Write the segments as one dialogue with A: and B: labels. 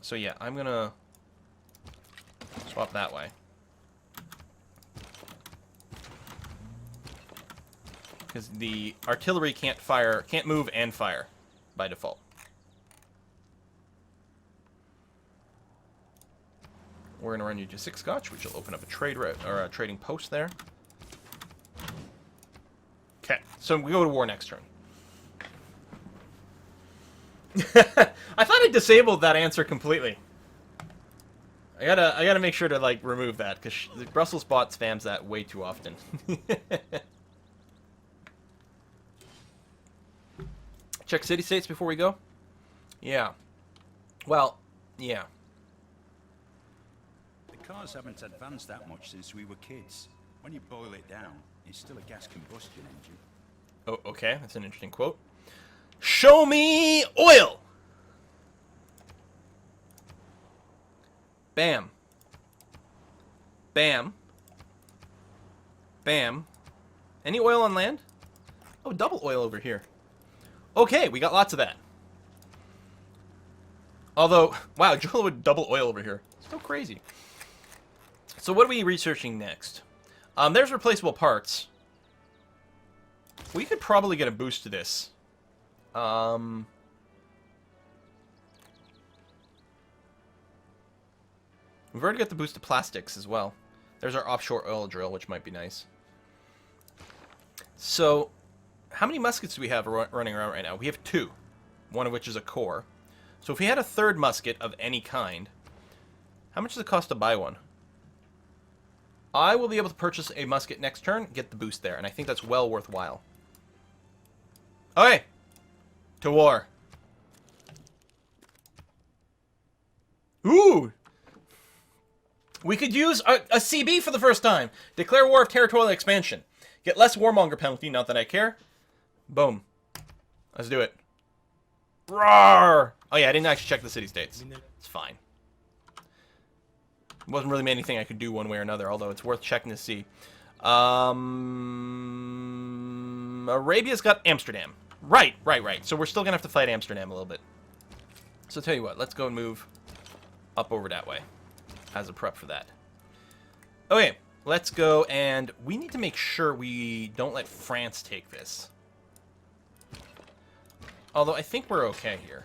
A: So yeah, I'm gonna swap that way. Because the artillery can't move and fire by default. We're gonna run you to 6 Scotch, which will open up a trade route or a trading post there. Okay, so we go to war next turn. I thought I disabled that answer completely. I gotta make sure to like remove that because the Brussels bot spams that way too often. Check city states before we go. Yeah. Well, yeah.
B: The cars haven't advanced that much since we were kids. When you boil it down, it's still a gas combustion engine.
A: Oh, okay. That's an interesting quote. Show me oil! Bam. Bam. Bam. Any oil on land? Oh, double oil over here. Okay, we got lots of that. Although, wow, Jolo with double oil over here. So crazy. So what are we researching next? There's replaceable parts. We could probably get a boost to this. We've already got the boost to plastics as well. There's our offshore oil drill, which might be nice. So, how many muskets do we have running around right now? We have 2, one of which is a core. So if we had a 3rd musket of any kind, how much does it cost to buy one? I will be able to purchase a musket next turn, get the boost there, and I think that's well worthwhile. Okay, to war. Ooh! We could use a CB for the first time. Declare war of territorial expansion. Get less warmonger penalty, not that I care. Boom. Let's do it. Roar! Oh yeah, I didn't actually check the city-states. It's fine. It wasn't really anything I could do one way or another, although it's worth checking to see. Arabia's got Amsterdam. Right. So we're still going to have to fight Amsterdam a little bit. So tell you what, let's go and move up over that way as a prep for that. Okay, let's go, and we need to make sure we don't let France take this. Although I think we're okay here.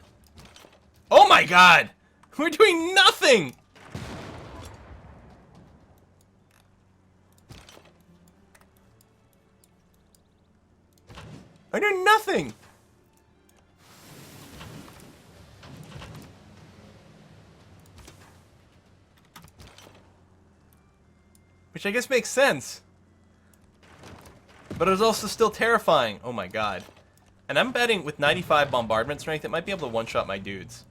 A: Oh my god! We're doing nothing! I do nothing! Which I guess makes sense. But it was also still terrifying. Oh my god. And I'm betting with 95 bombardment strength, it might be able to one-shot my dudes.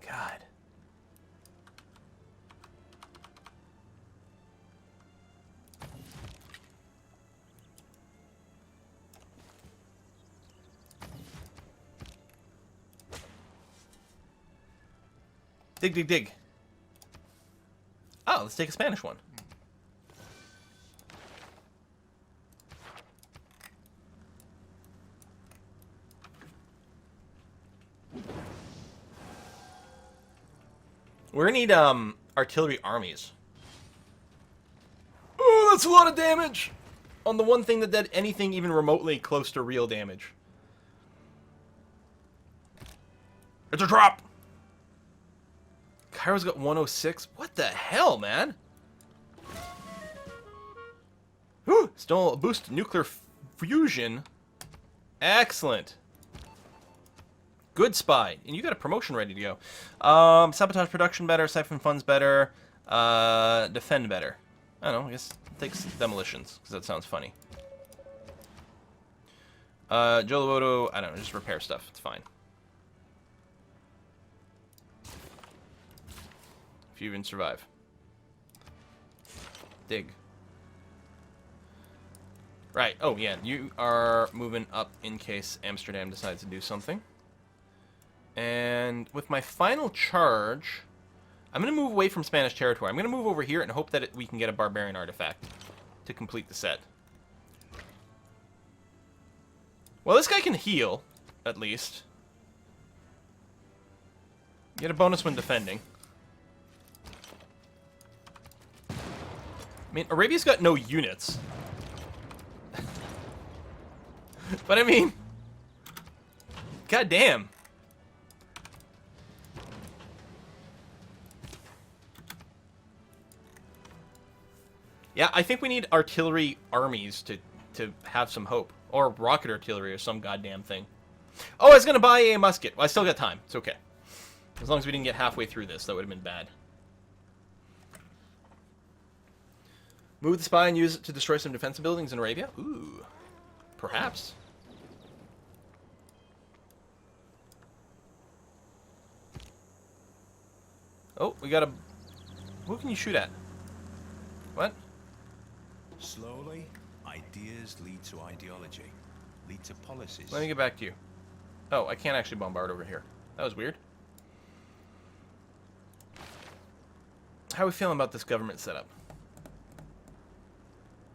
A: God. Dig, dig, dig. Oh, let's take a Spanish one. We're gonna need artillery armies. Oh, that's a lot of damage on the one thing that did anything even remotely close to real damage. It's a drop. Cairo's got 106. What the hell, man? Whew, still a boost to nuclear fusion. Excellent. Good spy. And you got a promotion ready to go. Sabotage production better, siphon funds better, defend better. I don't know, I guess take demolitions, because that sounds funny. Jolowoto, I don't know, just repair stuff. It's fine. If you even survive. Dig. Right, oh yeah, you are moving up in case Amsterdam decides to do something. And with my final charge, I'm going to move away from Spanish territory. I'm going to move over here and hope that we can get a barbarian artifact to complete the set. Well, this guy can heal, at least. You get a bonus when defending. I mean, Arabia's got no units. But I mean... God damn. Yeah, I think we need artillery armies to have some hope. Or rocket artillery or some goddamn thing. Oh, I was going to buy a musket. Well, I still got time. It's okay. As long as we didn't get halfway through this, that would have been bad. Move the spy and use it to destroy some defensive buildings in Arabia? Ooh. Perhaps. Oh, we got a... Who can you shoot at? What?
B: Slowly, ideas lead to ideology, lead to policies.
A: Let me get back to you. Oh, I can't actually bombard over here. That was weird. How are we feeling about this government setup?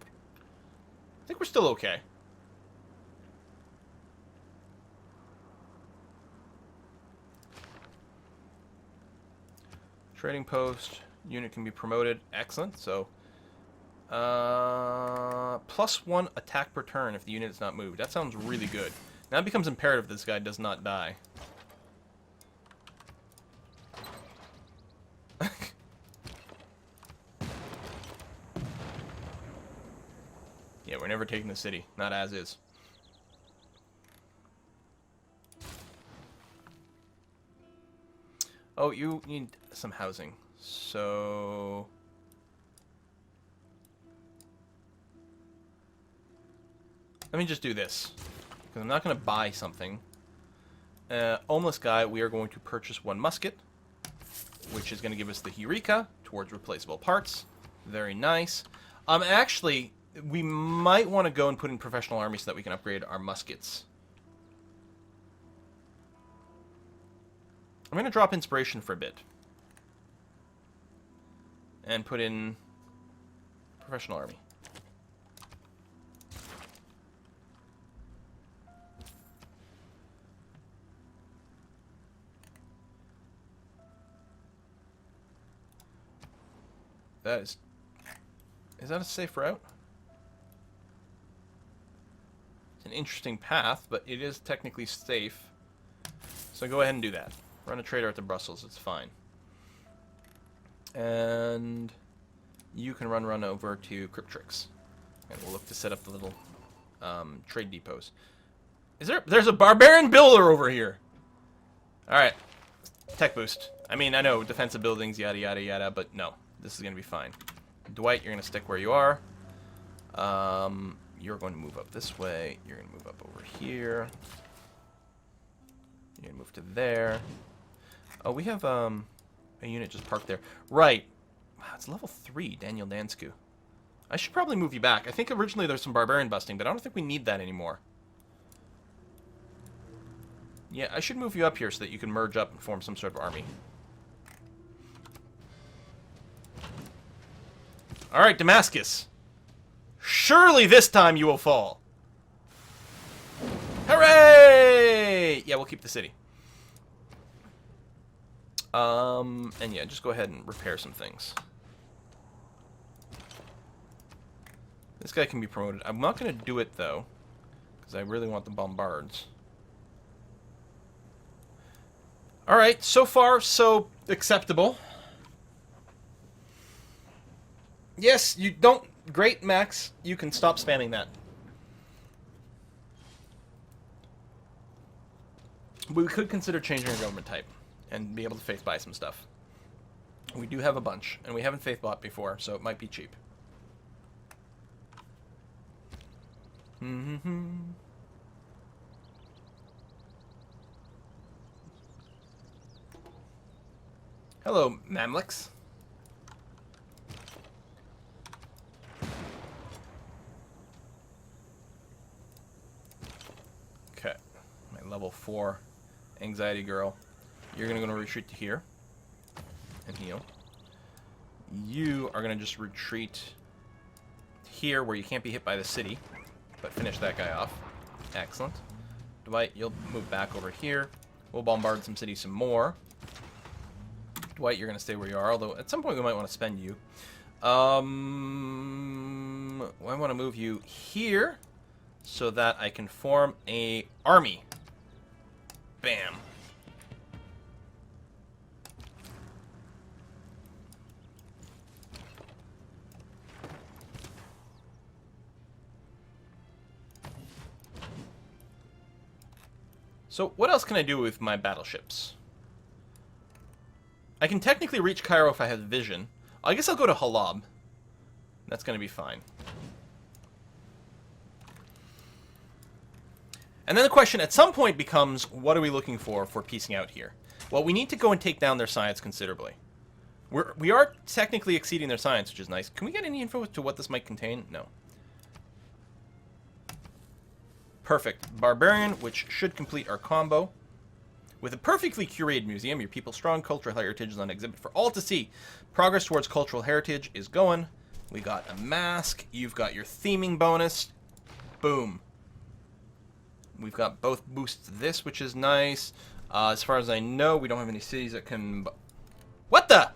A: I think we're still okay. Trading post. Unit can be promoted. Excellent. So, +1 attack per turn if the unit is not moved. That sounds really good. Now it becomes imperative this guy does not die. Yeah, we're never taking the city. Not as is. Oh, you need some housing. So... let me just do this. Because I'm not going to buy something. Homeless guy, we are going to purchase 1 musket. Which is going to give us the Eureka towards replaceable parts. Very nice. Actually, we might want to go and put in professional army so that we can upgrade our muskets. I'm going to drop inspiration for a bit. And put in professional army. That is... is that a safe route? It's an interesting path, but it is technically safe. So go ahead and do that. Run a trader out to Brussels, it's fine. And you can run over to Cryptrix. And we'll look to set up the little trade depots. There's a barbarian builder over here! Alright. Tech boost. I mean, I know, defensive buildings, yada yada yada, but no. This is going to be fine. Dwight, you're going to stick where you are. You're going to move up this way. You're going to move up over here. You're going to move to there. Oh, we have a unit just parked there. Right. Wow, it's level 3, Daniel Dansku. I should probably move you back. I think originally there's some barbarian busting, but I don't think we need that anymore. Yeah, I should move you up here so that you can merge up and form some sort of army. Alright, Damascus. Surely this time you will fall. Hooray! Yeah, we'll keep the city. And yeah, just go ahead and repair some things. This guy can be promoted. I'm not going to do it, though, because I really want the bombards. Alright, so far, so acceptable. Yes, you don't... Great, Max. You can stop spamming that. We could consider changing our government type and be able to faith buy some stuff. We do have a bunch, and we haven't faith bought before, so it might be cheap. Hello, Mamluks. Okay, my level 4 anxiety girl. You're gonna retreat to here and heal. You are gonna just retreat here where you can't be hit by the city, but finish that guy off. Excellent. Dwight, you'll move back over here. We'll bombard some cities some more. Dwight, you're going to stay where you are, although at some point we might want to spend you. I want to move you here so that I can form a army. Bam. So what else can I do with my battleships? I can technically reach Cairo if I have vision. I guess I'll go to Halab. That's going to be fine. And then the question at some point becomes, what are we looking for piecing out here? Well, we need to go and take down their science considerably. We are technically exceeding their science, which is nice. Can we get any info as to what this might contain? No. Perfect. Barbarian, which should complete our combo. With a perfectly curated museum, your people's strong cultural heritage is on exhibit for all to see. Progress towards cultural heritage is going. We got a mask. You've got your theming bonus. Boom. We've got both boosts this, which is nice. As far as I know, we don't have any cities that can... What the?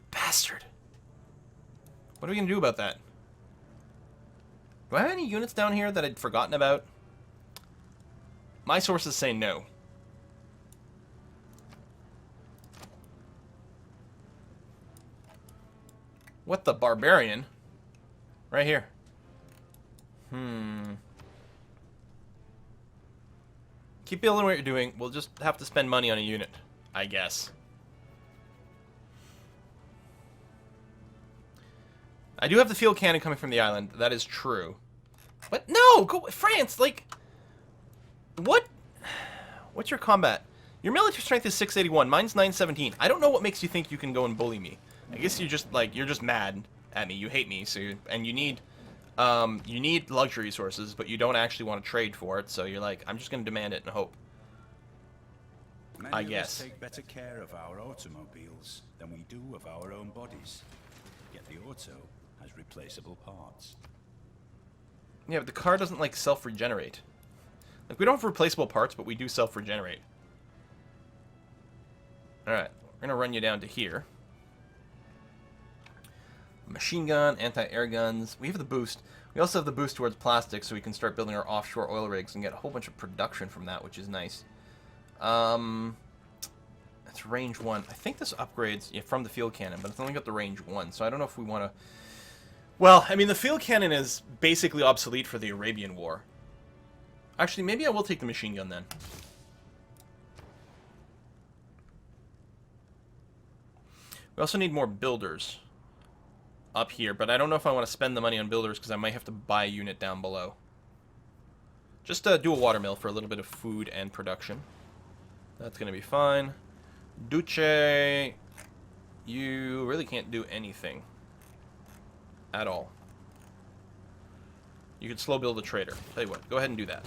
A: Bastard. What are we going to do about that? Do I have any units down here that I'd forgotten about? My sources say no. What the barbarian? Right here. Keep building what you're doing. We'll just have to spend money on a unit, I guess. I do have the field cannon coming from the island. That is true. But no! Go France! Like... What? What's your combat? Your military strength is 681. Mine's 917. I don't know what makes you think you can go and bully me. I guess you just, like, you're just mad at me. You hate me, so and you need luxury resources, but you don't actually want to trade for it, so you're like, I'm just going to demand it and hope. I guess.
B: Many of us take better care of our automobiles than we do of our own bodies. Yet the auto has replaceable parts.
A: Yeah, but the car doesn't, like, self-regenerate. Like, we don't have replaceable parts, but we do self-regenerate. Alright, we're going to run you down to here. Machine gun, anti-air guns. We have the boost. We also have the boost towards plastic, so we can start building our offshore oil rigs and get a whole bunch of production from that, which is nice. It's range 1. I think this upgrades from the field cannon, but it's only got the range 1, so I don't know if we want to... Well, I mean, the field cannon is basically obsolete for the Arabian War. Actually, maybe I will take the machine gun then. We also need more builders up here, but I don't know if I want to spend the money on builders because I might have to buy a unit down below. Just do a watermill for a little bit of food and production. That's going to be fine. Duce, you really can't do anything at all. You could slow build a trader. Tell you what, go ahead and do that.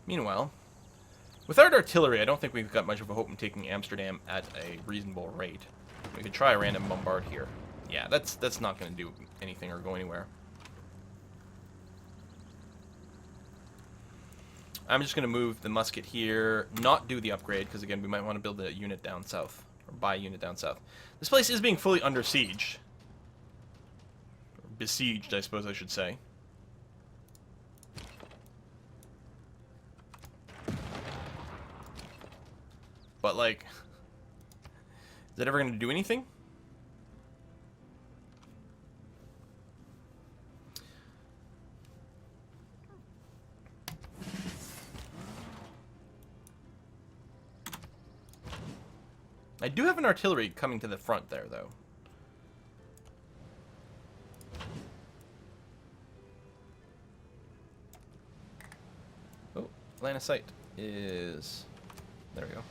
A: Meanwhile, without artillery, I don't think we've got much of a hope in taking Amsterdam at a reasonable rate. We could try a random bombard here. Yeah, that's not going to do anything or go anywhere. I'm just going to move the musket here, not do the upgrade, because again, we might want to build a unit down south, or buy a unit down south. This place is being fully under siege. Or besieged, I suppose I should say. But, like, is it ever going to do anything? I do have an artillery coming to the front there, though. Oh, line of sight is... There we go.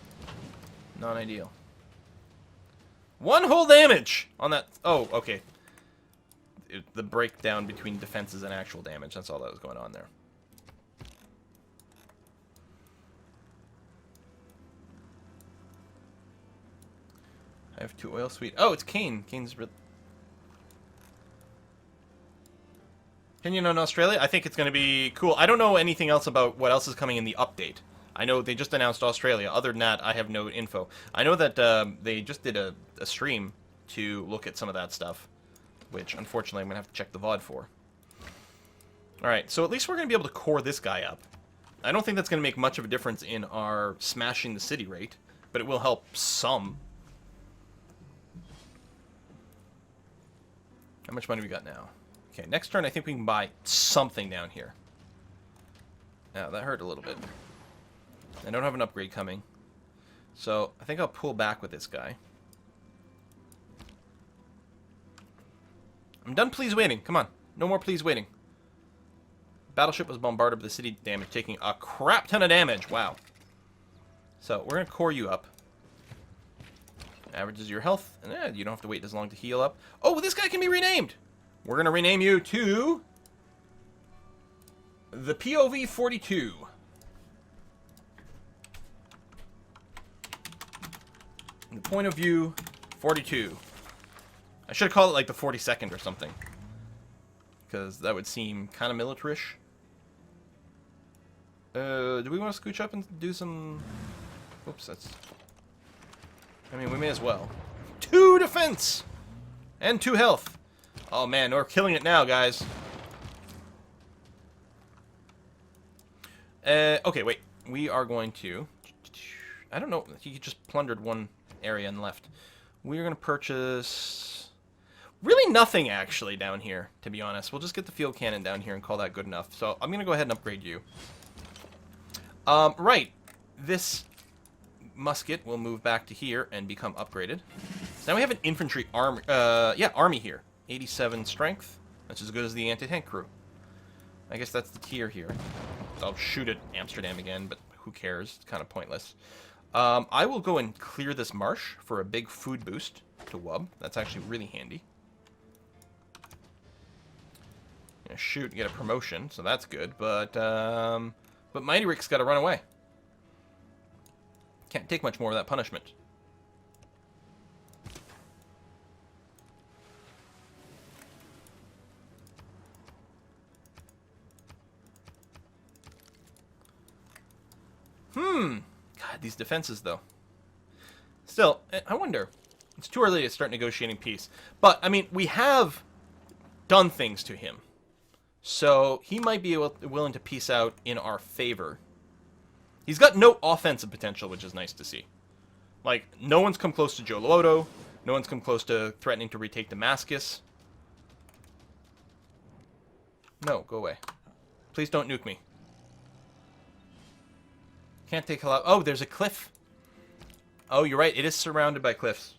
A: Non-ideal. One whole damage on that... Oh, okay. The breakdown between defenses and actual damage. That's all that was going on there. I have 2 oil sweet. Oh, it's Kane. Kane's... Opinion on Australia? I think it's going to be cool. I don't know anything else about what else is coming in the update. I know they just announced Australia. Other than that, I have no info. I know that they just did a stream to look at some of that stuff, which unfortunately I'm going to have to check the VOD for. Alright, so at least we're going to be able to core this guy up. I don't think that's going to make much of a difference in our smashing the city rate, but it will help some. How much money we got now? Okay, next turn I think we can buy something down here. Now, that hurt a little bit. I don't have an upgrade coming. So, I think I'll pull back with this guy. I'm done please waiting. Come on. No more please waiting. Battleship was bombarded with the city damage, taking a crap ton of damage. Wow. So, we're going to core you up. Averages your health. You don't have to wait as long to heal up. Oh, this guy can be renamed! We're going to rename you to... the POV 42. The point of view 42. I should call it like the 42nd or something. Because that would seem kind of militarish. Do we want to scooch up and do some... Oops, that's... I mean, we may as well. 2 defense! And 2 health. Oh man, we're killing it now, guys. Okay, wait. We are going to... I don't know. He just plundered one area and left. We're going to purchase... really nothing, actually, down here, to be honest. We'll just get the field cannon down here and call that good enough. So, I'm going to go ahead and upgrade you. Right. This musket will move back to here and become upgraded. So now we have an infantry army, army here. 87 strength. That's as good as the anti-tank crew. I guess that's the tier here. I'll shoot at Amsterdam again, but who cares? It's kind of pointless. I will go and clear this marsh for a big food boost to Wub. That's actually really handy. Shoot, get a promotion, so that's good. But Mighty Rick's got to run away. Can't take much more of that punishment. God, these defenses, though. Still, I wonder. It's too early to start negotiating peace. But, I mean, we have done things to him. So, he might be willing to peace out in our favor. He's got no offensive potential, which is nice to see. Like, no one's come close to Joloto. No one's come close to threatening to retake Damascus. No, go away. Please don't nuke me. Can't take a lot. Oh, there's a cliff. Oh, you're right. It is surrounded by cliffs.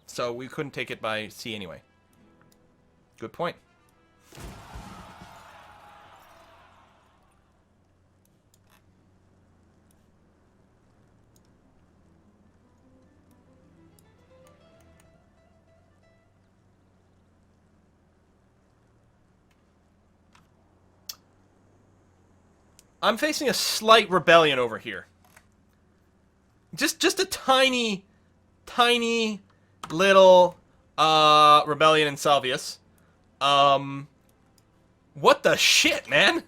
A: So we couldn't take it by sea anyway. Good point. I'm facing a slight rebellion over here. Just a tiny little rebellion in Salvius. What the shit, man?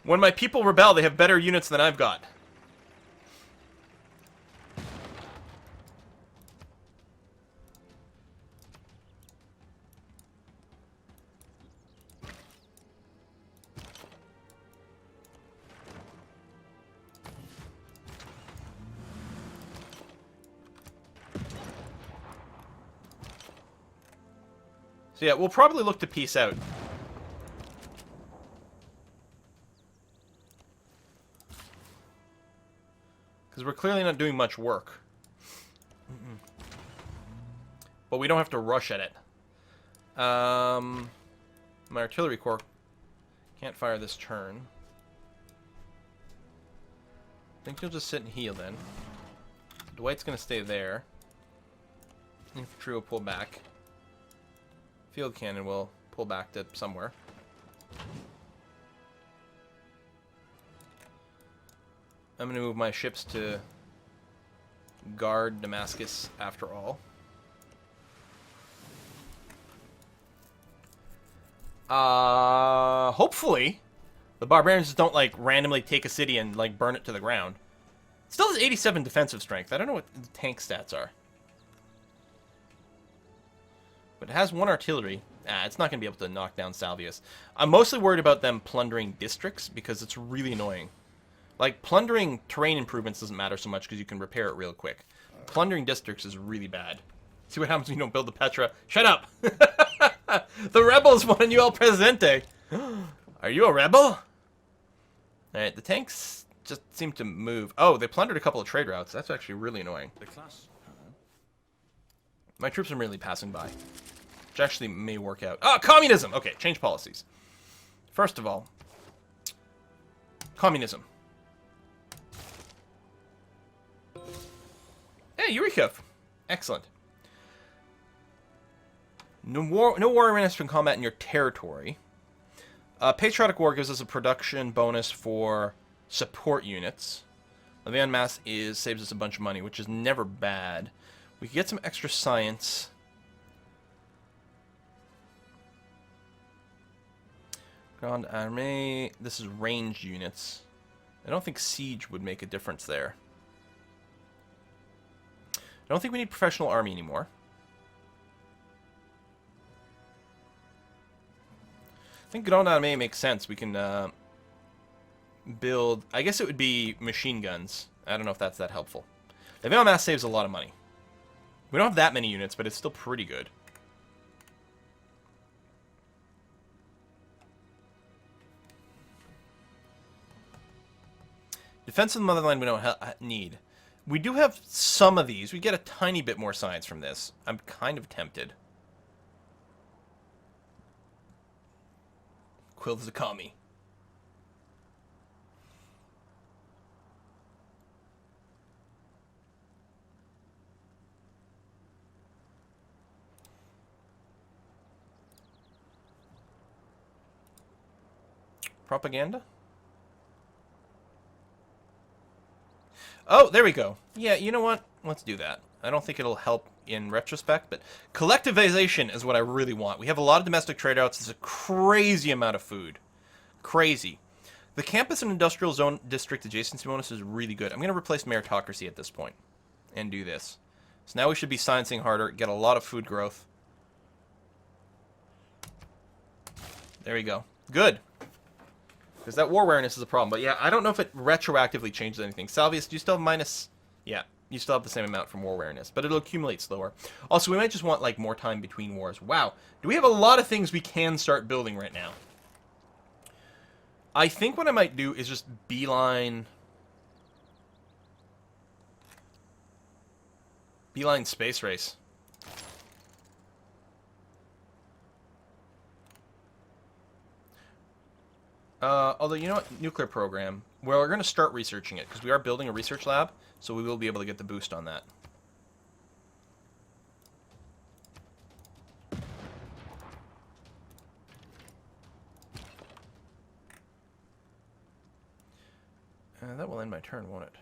A: When my people rebel, they have better units than I've got. So yeah, we'll probably look to peace out. Because we're clearly not doing much work. But we don't have to rush at it. My artillery corps can't fire this turn. I think he'll just sit and heal then. Dwight's going to stay there. Infantry will pull back. Field cannon will pull back to somewhere. I'm going to move my ships to guard Damascus after all. Hopefully. The barbarians just don't, like, randomly take a city and, like, burn it to the ground. It still has 87 defensive strength. I don't know what the tank stats are. But it has 1 artillery. It's not going to be able to knock down Salvius. I'm mostly worried about them plundering districts because it's really annoying. Like, plundering terrain improvements doesn't matter so much because you can repair it real quick. Plundering districts is really bad. See what happens when you don't build the Petra. Shut up! The rebels want you El Presidente! Are you a rebel? Alright, the tanks just seem to move. Oh, they plundered a couple of trade routes. That's actually really annoying.
B: The class.
A: My troops are merely passing by. Which actually may work out. Ah, communism! Okay, change policies. First of all, communism. Hey, Eureka! Excellent. No war awareness from combat in your territory. Patriotic War gives us a production bonus for support units. The en masse saves us a bunch of money, which is never bad. We can get some extra science. Grande Armée. This is ranged units. I don't think siege would make a difference there. I don't think we need professional army anymore. I think Grande Armée makes sense. We can build... I guess it would be machine guns. I don't know if that's that helpful. The en masse saves a lot of money. We don't have that many units, but it's still pretty good. Defense of the motherland we don't need. We do have some of these. We get a tiny bit more science from this. I'm kind of tempted. Quill is a commie. Propaganda? Oh, there we go. Yeah, you know what? Let's do that. I don't think it'll help in retrospect, but collectivization is what I really want. We have a lot of domestic trade routes. There's a crazy amount of food. Crazy. The campus and industrial zone district adjacency bonus is really good. I'm going to replace meritocracy at this point and do this. So now we should be sciencing harder, get a lot of food growth. There we go. Good. Because that war awareness is a problem. But yeah, I don't know if it retroactively changes anything. Salvius, do you still have minus... Yeah, you still have the same amount from war awareness. But it'll accumulate slower. Also, we might just want, like, more time between wars. Wow. Do we have a lot of things we can start building right now? I think what I might do is just beeline space race. Although, you know what? Nuclear program. Well, we're going to start researching it, because we are building a research lab, so we will be able to get the boost on that. That will end my turn, won't it?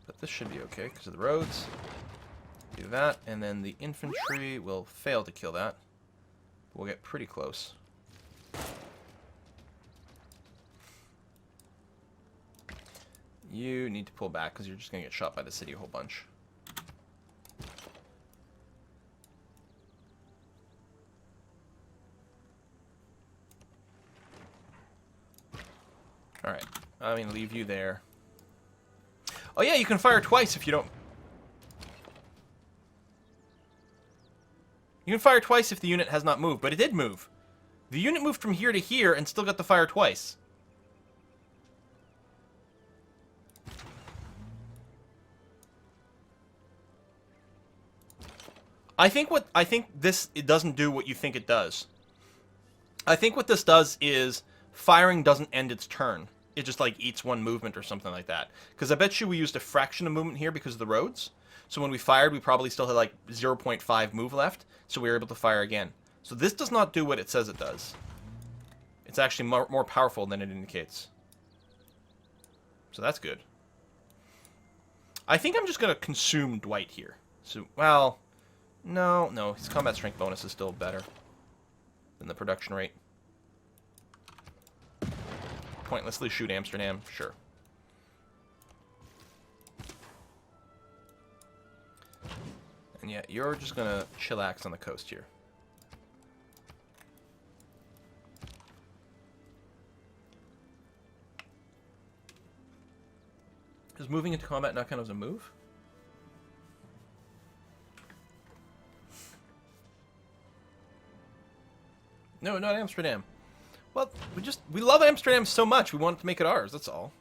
A: But this should be okay, because of the roads. Do that, and then the infantry will fail to kill that. We'll get pretty close. You need to pull back because you're just going to get shot by the city a whole bunch. Alright, I'm going to leave you there. Oh yeah, you can fire twice if you don't... You can fire twice if the unit has not moved, but it did move. The unit moved from here to here and still got to fire twice. I think it doesn't do what you think it does. I think what this does is firing doesn't end its turn. It just like eats one movement or something like that. Because I bet you we used a fraction of movement here because of the roads. So when we fired, we probably still had like 0.5 move left. So we were able to fire again. So this does not do what it says it does. It's actually more powerful than it indicates. So that's good. I think I'm just going to consume Dwight here. So, well... No, his combat strength bonus is still better. than the production rate. Pointlessly shoot Amsterdam, sure. And yeah, you're just gonna chillax on the coast here. Is moving into combat not count as a move? No, not Amsterdam. Well, we love Amsterdam so much, we want to make it ours, that's all.